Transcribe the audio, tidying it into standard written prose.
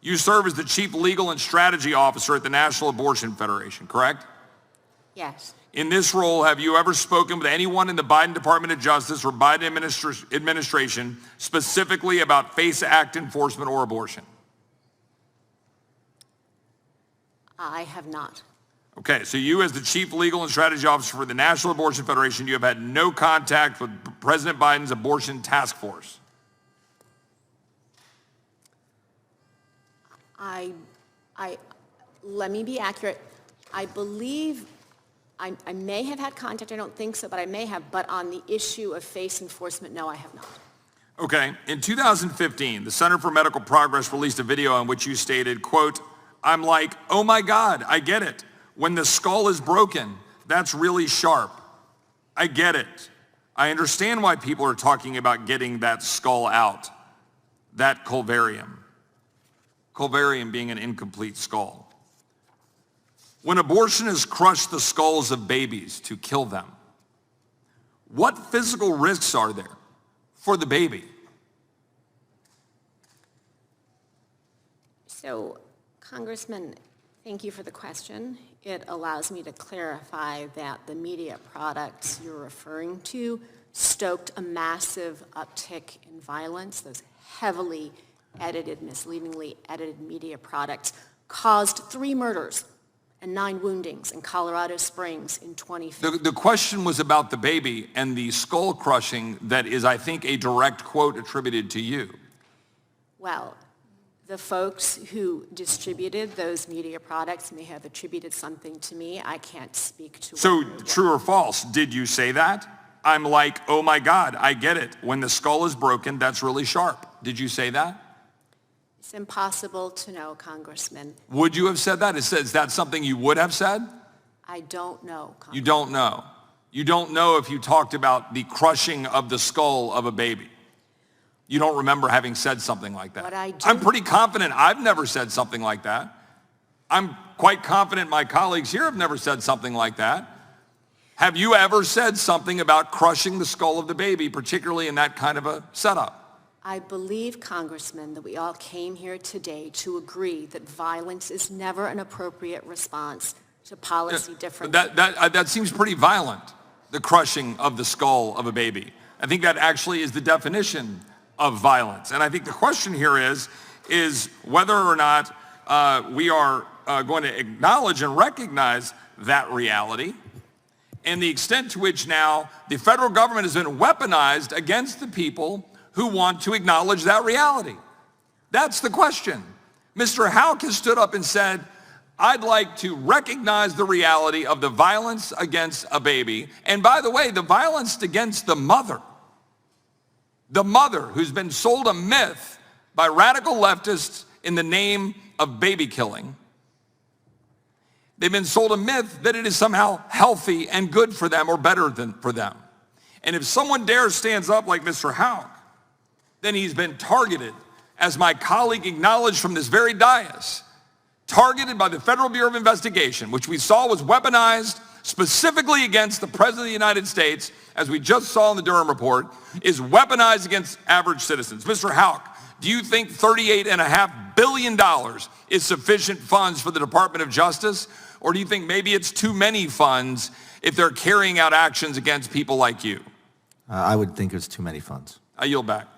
You serve as the Chief Legal and Strategy Officer at the National Abortion Federation, correct? Yes. In this role, have you ever spoken with anyone in the Biden Department of Justice or Biden administration specifically about FACE Act enforcement or abortion? I have not. Okay, so you as the Chief Legal and Strategy Officer for the National Abortion Federation, you have had no contact with President Biden's abortion task force. Let me be accurate. I believe I may have had contact. I don't think so, but I may have. But on the issue of FACE enforcement, no, I have not. Okay, in 2015, the Center for Medical Progress released a video in which you stated, quote, "I'm like, oh my God, I get it. When the skull is broken, that's really sharp. I get it. I understand why people are talking about getting that skull out, that calvarium." Calvarium being an incomplete skull. When abortionists crush the skulls of babies to kill them, what physical risks are there for the baby? So, Congressman, thank you for the question. It allows me to clarify that the media products you're referring to stoked a massive uptick in violence. Those heavily edited, misleadingly edited media products caused 3 murders and 9 woundings in Colorado Springs in 2015. The question was about the baby and the skull crushing that is, I think, a direct quote attributed to you. Well, the folks who distributed those media products may have attributed something to me. I can't speak to. So, true or false, did you say that? I'm like, oh my God, I get it. When the skull is broken, that's really sharp. Did you say that? It's impossible to know, Congressman. Would you have said that? Is that something you would have said? I don't know, Congressman. You don't know. You don't know if you talked about the crushing of the skull of a baby. You don't remember having said something like that. What I do, I'm pretty confident I've never said something like that. I'm quite confident my colleagues here have never said something like that. Have you ever said something about crushing the skull of the baby, particularly in that kind of a setup? I believe, Congressman, that we all came here today to agree that violence is never an appropriate response to policy differences. That seems pretty violent, the crushing of the skull of a baby. I think that actually is the definition of violence. And I think the question here is whether or not we are going to acknowledge and recognize that reality and the extent to which now the federal government has been weaponized against the people who want to acknowledge that reality. That's the question. Mr. Houck has stood up and said, I'd like to recognize the reality of the violence against a baby. And by the way, the violence against the mother who's been sold a myth by radical leftists in the name of baby killing. They've been sold a myth that it is somehow healthy and good for them or better than for them. And if someone dares stands up like Mr. Houck, then he's been targeted, as my colleague acknowledged from this very dais, targeted by the Federal Bureau of Investigation, which we saw was weaponized specifically against the President of the United States, as we just saw in the Durham report, is weaponized against average citizens. Mr. Houck, do you think $38.5 billion is sufficient funds for the Department of Justice? Or do you think maybe it's too many funds if they're carrying out actions against people like you? I would think it's too many funds. I yield back.